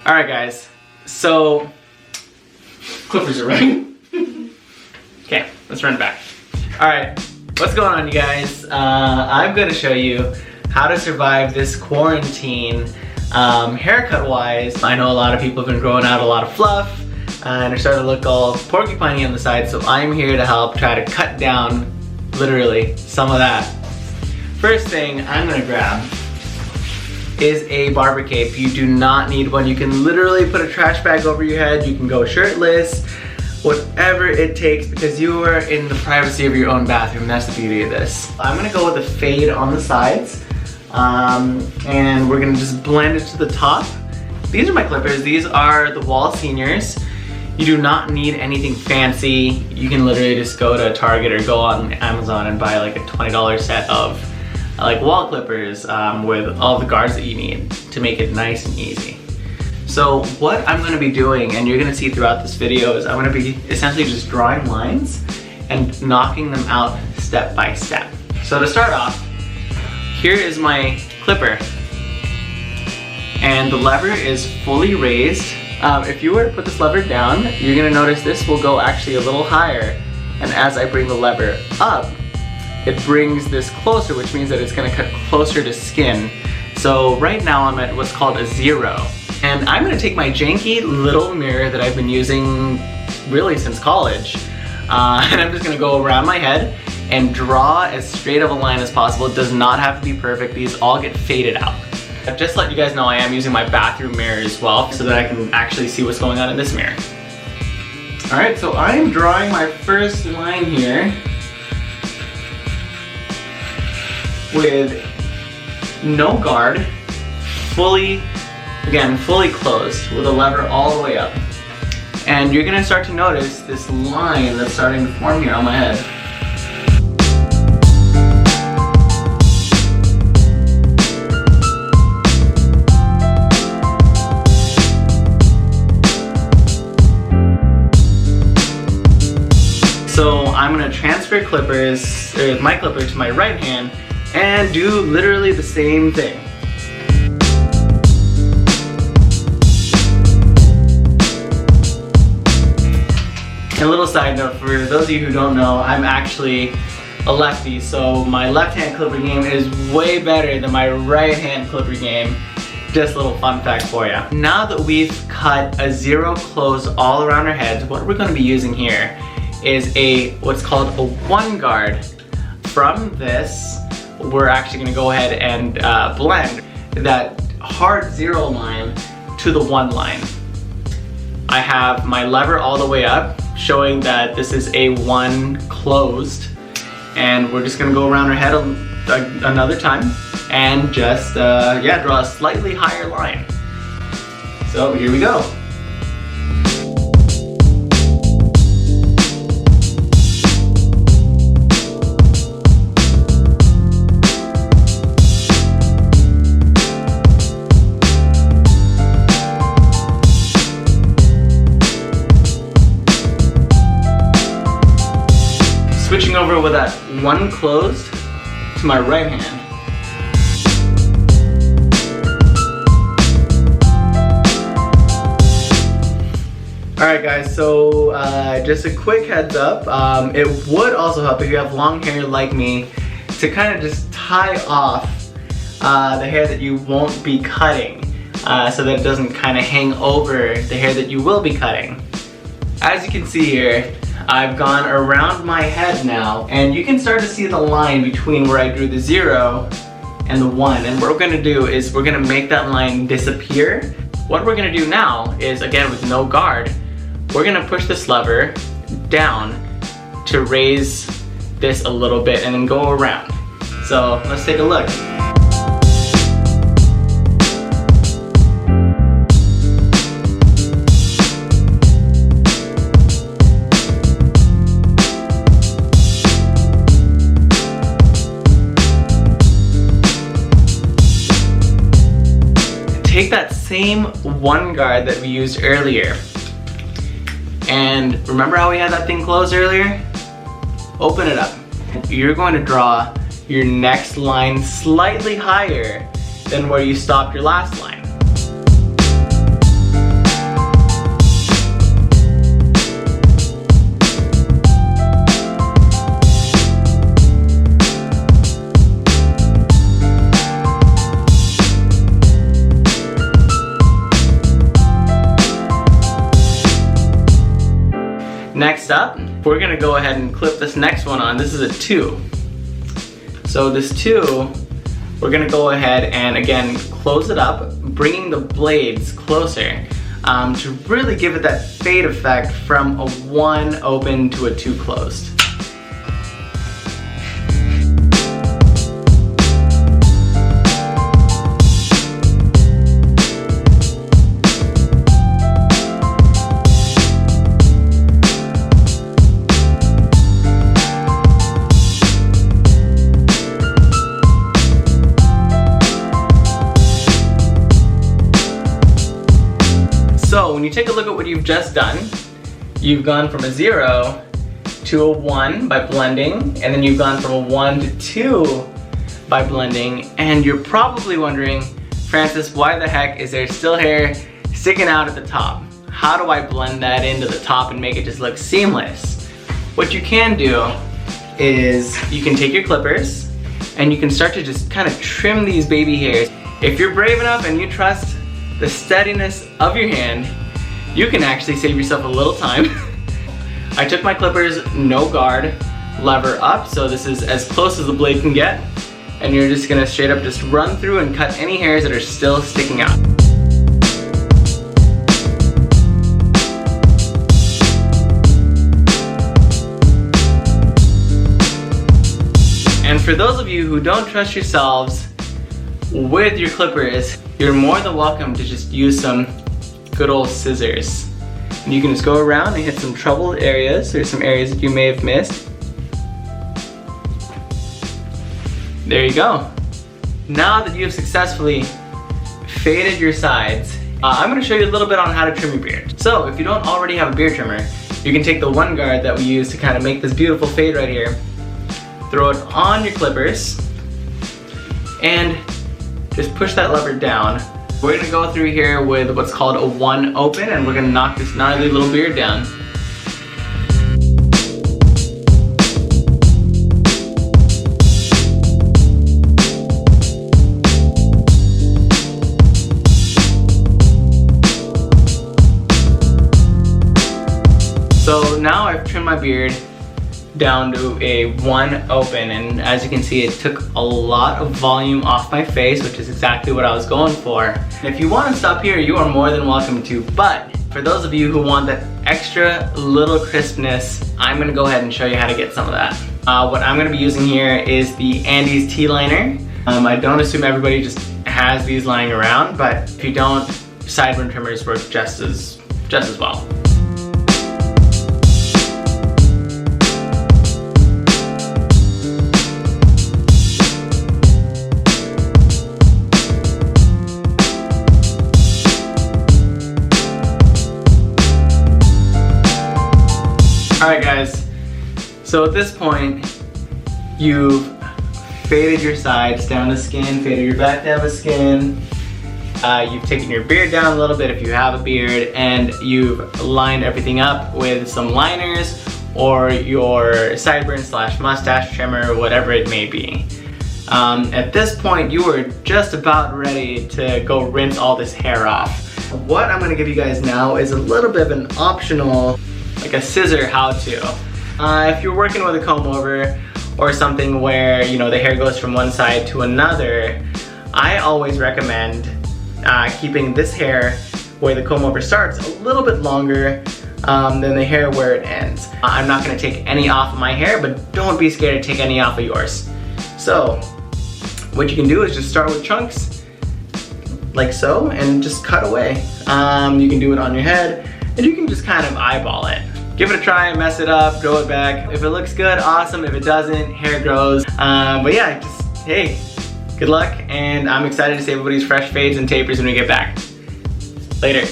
Alright guys, so clippers are running. Okay, let's run back. Alright, what's going on you guys? I'm going to show you how to survive this quarantine haircut wise. I know a lot of people have been growing out a lot of fluff and are starting to look all porcupiney on the side, so I'm here to help try to cut down literally some of that. First thing I'm going to grab is a barber cape. You do not need one. You can literally put a trash bag over your head. You can go shirtless, whatever it takes, because you are in the privacy of your own bathroom. That's the beauty of this. I'm gonna go with a fade on the sides, and we're gonna just blend it to the top. These are my clippers. These are the Wall Seniors. You do not need anything fancy. You can literally just go to Target or go on Amazon and buy like a $20 set of like wall clippers with all the guards that you need to make it nice and easy. So what I'm gonna be doing, and you're gonna see throughout this video, is I'm gonna be essentially just drawing lines and knocking them out step by step. So to start off, here is my clipper. And the lever is fully raised. If you were to put this lever down, you're gonna notice this will go actually a little higher. And as I bring the lever up, it brings this closer, which means that it's gonna cut closer to skin. So right now I'm at what's called a 0. And I'm gonna take my janky little mirror that I've been using really since college, and I'm just gonna go around my head and draw as straight of a line as possible. It does not have to be perfect. These all get faded out. I've just let you guys know I am using my bathroom mirror as well, so that I can actually see what's going on in this mirror. All right, so I'm drawing my first line here with no guard, fully closed with a lever all the way up. And you're gonna start to notice this line that's starting to form here on my head. So I'm gonna transfer clippers, or my clipper, to my right hand and do literally the same thing. And a little side note for those of you who don't know, I'm actually a lefty, so my left-hand clipper game is way better than my right-hand clipper game. Just a little fun fact for you. Now that we've cut a 0 close all around our heads, what we're going to be using here is what's called a 1 guard. From this, we're actually going to go ahead and blend that hard 0 line to the 1 line. I have my lever all the way up, showing that this is a 1 closed, and we're just gonna go around our head another time and just draw a slightly higher line. So here we go. Switching over with that 1 closed to my right hand. Alright guys, so just a quick heads up, it would also help if you have long hair like me to kind of just tie off the hair that you won't be cutting, so that it doesn't kind of hang over the hair that you will be cutting. As you can see here, I've gone around my head now, and you can start to see the line between where I drew the 0 and the 1. And what we're gonna do is we're gonna make that line disappear. What we're gonna do now is, again with no guard, we're gonna push this lever down to raise this a little bit and then go around. So let's take a look. Take that same 1 guard that we used earlier, and remember how we had that thing closed earlier? Open it up. You're going to draw your next line slightly higher than where you stopped your last line. Next up, we're gonna go ahead and clip this next one on. This is a 2. So this 2, we're gonna go ahead and again, close it up, bringing the blades closer to really give it that fade effect from a 1 open to a 2 closed. So when you take a look at what you've just done, you've gone from a 0 to a 1 by blending, and then you've gone from a 1 to 2 by blending, and you're probably wondering, Francis, why the heck is there still hair sticking out at the top? How do I blend that into the top and make it just look seamless? What you can do is you can take your clippers and you can start to just kind of trim these baby hairs. If you're brave enough and you trust the steadiness of your hand, you can actually save yourself a little time. I took my clippers, no guard, lever up, so this is as close as the blade can get, and you're just gonna straight up just run through and cut any hairs that are still sticking out. And for those of you who don't trust yourselves with your clippers, you're more than welcome to just use some good old scissors. And you can just go around and hit some troubled areas or some areas that you may have missed. There you go. Now that you have successfully faded your sides, I'm going to show you a little bit on how to trim your beard. So if you don't already have a beard trimmer, you can take the one guard that we use to kind of make this beautiful fade right here, throw it on your clippers, and just push that lever down. We're gonna go through here with what's called a 1 open, and we're gonna knock this gnarly little beard down. So now I've trimmed my beard down to a 1 open, and as you can see, it took a lot of volume off my face, which is exactly what I was going for. If you want to stop here, you are more than welcome to, but for those of you who want that extra little crispness, I'm going to go ahead and show you how to get some of that. What I'm going to be using here is the Andy's T-liner. I don't assume everybody just has these lying around, but if you don't, sideburn trimmers work just as well. Alright guys, so at this point, you've faded your sides down to skin, faded your back down to skin, you've taken your beard down a little bit if you have a beard, and you've lined everything up with some liners or your sideburn / mustache trimmer, whatever it may be. At this point, you are just about ready to go rinse all this hair off. What I'm going to give you guys now is a little bit of an optional, like a scissor how-to. If you're working with a comb over or something where, you know, the hair goes from one side to another, I always recommend keeping this hair where the comb over starts a little bit longer than the hair where it ends. I'm not going to take any off of my hair, but don't be scared to take any off of yours. So what you can do is just start with chunks like so and just cut away. You can do it on your head, and you can just kind of eyeball it. Give it a try, mess it up, grow it back. If it looks good, awesome. If it doesn't, hair grows. But yeah, just, hey, good luck, and I'm excited to see everybody's fresh fades and tapers when we get back. Later.